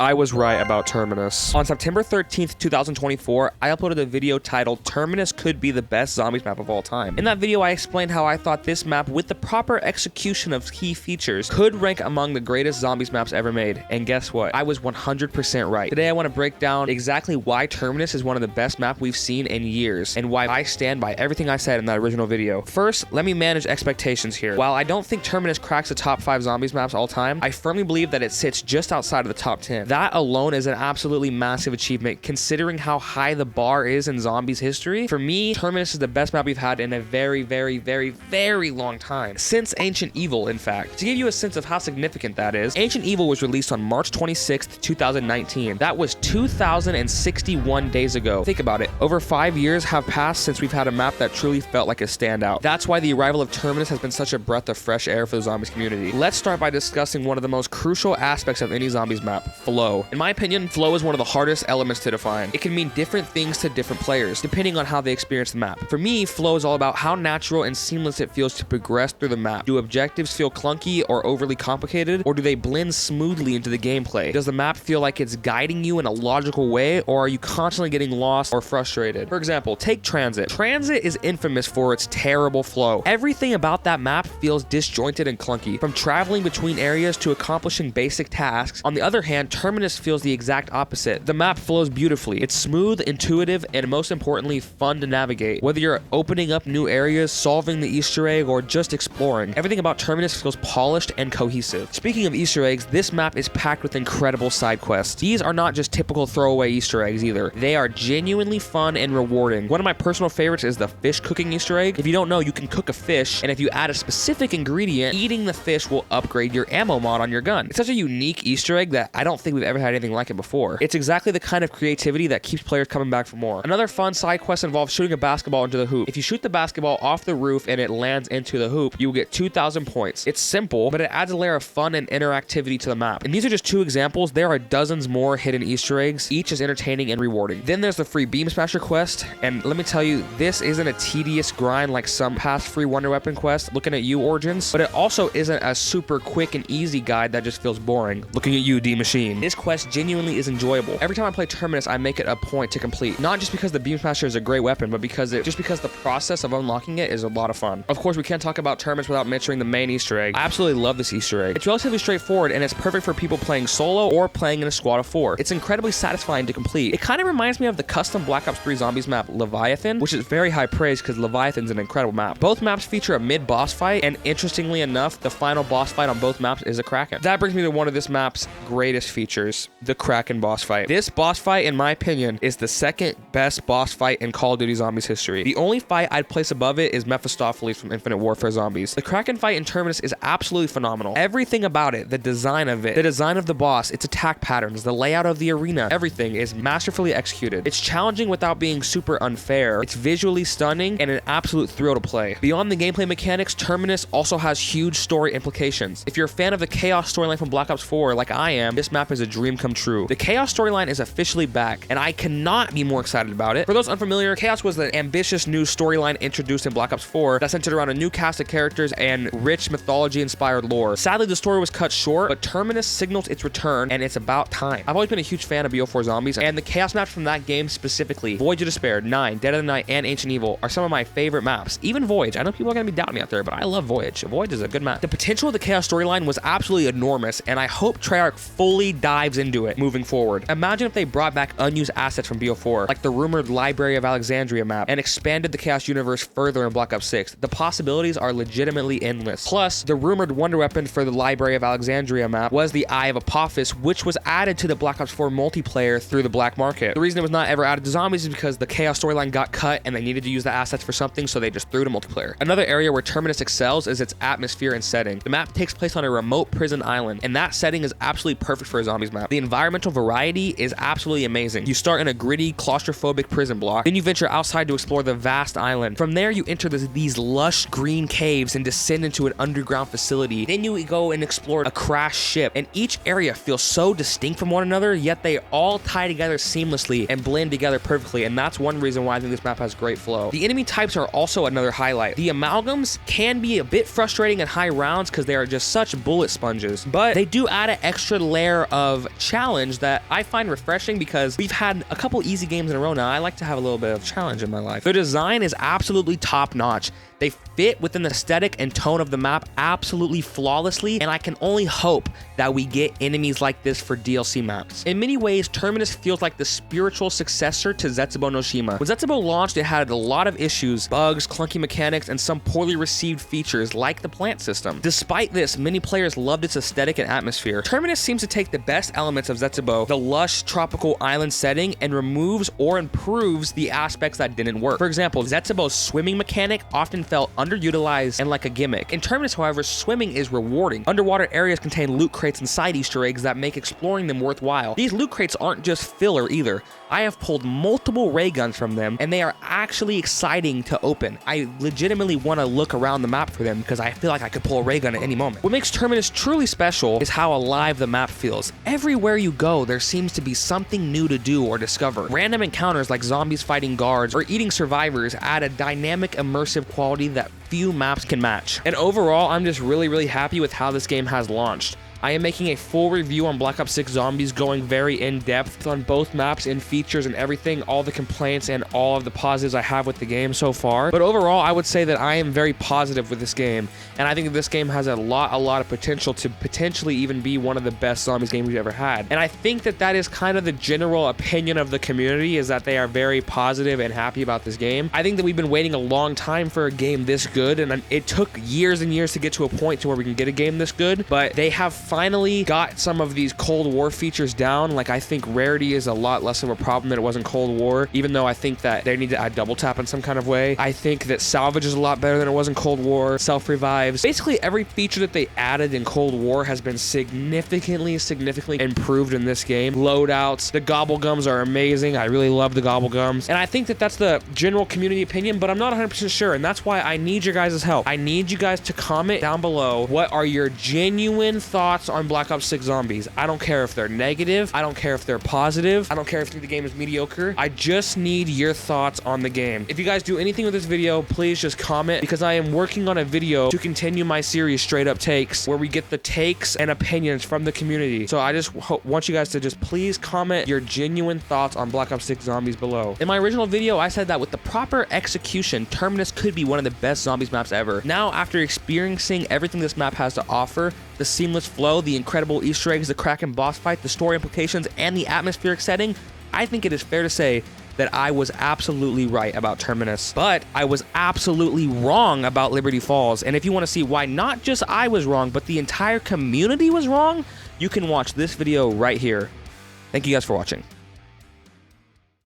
I was right about Terminus. On September 13th, 2024, I uploaded a video titled Terminus could be the best zombies map of all time. In that video, I explained how I thought this map, with the proper execution of key features, could rank among the greatest zombies maps ever made. And guess what? I was 100% right. Today, I want to break down exactly why Terminus is one of the best maps we've seen in years, and why I stand by everything I said in that original video. First, let me manage expectations here. While I don't think Terminus cracks the top 5 zombies maps all time, I firmly believe that it sits just outside of the top 10. That alone is an absolutely massive achievement, considering how high the bar is in zombies history. For me, Terminus is the best map we've had in a very, very, very, very long time. Since Ancient Evil, in fact. To give you a sense of how significant that is, Ancient Evil was released on March 26th, 2019. That was 2,061 days ago. Think about it. Over 5 years have passed since we've had a map that truly felt like a standout. That's why the arrival of Terminus has been such a breath of fresh air for the zombies community. Let's start by discussing one of the most crucial aspects of any zombies map: flow. In my opinion, flow is one of the hardest elements to define. It can mean different things to different players, depending on how they experience the map. For me, flow is all about how natural and seamless it feels to progress through the map. Do objectives feel clunky or overly complicated, or do they blend smoothly into the gameplay? Does the map feel like it's guiding you in a logical way, or are you constantly getting lost or frustrated? For example, take Transit. Transit is infamous for its terrible flow. Everything about that map feels disjointed and clunky, from traveling between areas to accomplishing basic tasks. On the other hand, Terminus feels the exact opposite. The map flows beautifully. It's smooth, intuitive, and most importantly, fun to navigate. Whether you're opening up new areas, solving the Easter egg, or just exploring, everything about Terminus feels polished and cohesive. Speaking of Easter eggs, this map is packed with incredible side quests. These are not just typical throwaway Easter eggs either. They are genuinely fun and rewarding. One of my personal favorites is the fish cooking Easter egg. If you don't know, you can cook a fish, and if you add a specific ingredient, eating the fish will upgrade your ammo mod on your gun. It's such a unique Easter egg that I don't think we've ever had anything like it before. It's exactly the kind of creativity that keeps players coming back for more. Another fun side quest involves shooting a basketball into the hoop. If you shoot the basketball off the roof and it lands into the hoop, you will get 2,000 points. It's simple, but it adds a layer of fun and interactivity to the map. And these are just 2 examples. There are dozens more hidden Easter eggs, each is entertaining and rewarding. Then there's the free Beam Smasher quest, and let me tell you, this isn't a tedious grind like some past free Wonder Weapon quests, looking at you, Origins, but it also isn't a super quick and easy guide that just feels boring. Looking at you, D-Machine. This quest genuinely is enjoyable. Every time I play Terminus, I make it a point to complete. Not just because the Beam Smasher is a great weapon, but because the process of unlocking it is a lot of fun. Of course, we can't talk about Terminus without mentioning the main Easter egg. I absolutely love this Easter egg. It's relatively straightforward, and it's perfect for people playing solo or playing in a squad of 4. It's incredibly satisfying to complete. It kind of reminds me of the custom Black Ops 3 Zombies map Leviathan, which is very high praise because Leviathan's an incredible map. Both maps feature a mid-boss fight, and interestingly enough, the final boss fight on both maps is a Kraken. That brings me to one of this map's greatest features, the Kraken boss fight. This boss fight, in my opinion, is the second best boss fight in Call of Duty Zombies history. The only fight I'd place above it is Mephistopheles from Infinite Warfare Zombies. The Kraken fight in Terminus is absolutely phenomenal. Everything about it, the design of it, the design of the boss, its attack patterns, the layout of the arena, everything is masterfully executed. It's challenging without being super unfair. It's visually stunning and an absolute thrill to play. Beyond the gameplay mechanics, Terminus also has huge story implications. If you're a fan of the Chaos storyline from Black Ops 4 like I am, this map is a dream come true. The Chaos storyline is officially back, and I cannot be more excited about it. For those unfamiliar, Chaos was the ambitious new storyline introduced in Black Ops 4 that centered around a new cast of characters and rich mythology-inspired lore. Sadly, the story was cut short, but Terminus signals its return, and it's about time. I've always been a huge fan of BO4 Zombies, and the Chaos maps from that game specifically, Voyage of Despair, 9, Dead of the Night, and Ancient Evil, are some of my favorite maps. Even Voyage. I know people are going to be doubting me out there, but I love Voyage. Voyage is a good map. The potential of the Chaos storyline was absolutely enormous, and I hope Treyarch fully dives into it moving forward. Imagine if they brought back unused assets from BO4, like the rumored Library of Alexandria map, and expanded the Chaos universe further in Black Ops 6. The possibilities are legitimately endless. Plus, the rumored wonder weapon for the Library of Alexandria map was the Eye of Apophis, which was added to the Black Ops 4 multiplayer through the black market. The reason it was not ever added to Zombies is because the Chaos storyline got cut and they needed to use the assets for something, so they just threw it to multiplayer. Another area where Terminus excels is its atmosphere and setting. The map takes place on a remote prison island, and that setting is absolutely perfect for a Zombies map. The environmental variety is absolutely amazing. You start in a gritty, claustrophobic prison block, then you venture outside to explore the vast island. From there, you enter these lush green caves and descend into an underground facility. Then you go and explore a crashed ship, and each area feels so distinct from one another, yet they all tie together seamlessly and blend together perfectly, and that's one reason why I think this map has great flow. The enemy types are also another highlight. The amalgams can be a bit frustrating in high rounds because they are just such bullet sponges, but they do add an extra layer of of challenge that I find refreshing because we've had a couple easy games in a row now. I like to have a little bit of challenge in my life. The design is absolutely top-notch. They fit within the aesthetic and tone of the map absolutely flawlessly, and I can only hope that we get enemies like this for DLC maps. In many ways, Terminus feels like the spiritual successor to Zetsubo no Shima. When Zetsubo launched, it had a lot of issues, bugs, clunky mechanics, and some poorly received features like the plant system. Despite this, many players loved its aesthetic and atmosphere. Terminus seems to take the best elements of Zetsubo, the lush tropical island setting, and removes or improves the aspects that didn't work. For example, Zetsubo's swimming mechanic often felt underutilized and like a gimmick. In Terminus, however, swimming is rewarding. Underwater areas contain loot crates and side Easter eggs that make exploring them worthwhile. These loot crates aren't just filler either. I have pulled multiple ray guns from them, and they are actually exciting to open. I legitimately want to look around the map for them because I feel like I could pull a ray gun at any moment. What makes Terminus truly special is how alive the map feels. Everywhere you go, there seems to be something new to do or discover. Random encounters like zombies fighting guards or eating survivors add a dynamic, immersive quality that few maps can match. And overall, I'm just really happy with how this game has launched. I am making a full review on Black Ops 6 Zombies, going very in-depth on both maps and features and everything, all the complaints and all of the positives I have with the game so far. But overall, I would say that I am very positive with this game, and I think that this game has a lot of potential to potentially even be one of the best Zombies games we've ever had. And I think that that is kind of the general opinion of the community, is that they are very positive and happy about this game. I think that we've been waiting a long time for a game this good, and it took years and years to get to a point to where we can get a game this good, but they have finally got some of these Cold War features down. Like, I think rarity is a lot less of a problem than it was in Cold War, even though I think that they need to add double tap in some kind of way. I think that salvage is a lot better than it was in Cold War. Self revives. Basically, every feature that they added in Cold War has been significantly improved in this game. Loadouts, the gobblegums are amazing. I really love the gobblegums, and I think that that's the general community opinion, but I'm not 100% sure, and that's why I need your guys' help. I need you guys to comment down below what are your genuine thoughts on Black Ops 6 Zombies. I don't care if they're negative. I don't care if they're positive. I don't care if the game is mediocre. I just need your thoughts on the game. If you guys do anything with this video, please just comment, because I am working on a video to continue my series Straight Up Takes, where we get the takes and opinions from the community. So I just want you guys to just please comment your genuine thoughts on Black Ops 6 Zombies below. In my original video, I said that with the proper execution, Terminus could be one of the best Zombies maps ever. Now, after experiencing everything this map has to offer, the seamless flow, the incredible Easter eggs, the Kraken boss fight, the story implications, and the atmospheric setting, I think it is fair to say that I was absolutely right about Terminus, but I was absolutely wrong about Liberty Falls. And if you want to see why not just I was wrong, but the entire community was wrong, you can watch this video right here. Thank you guys for watching.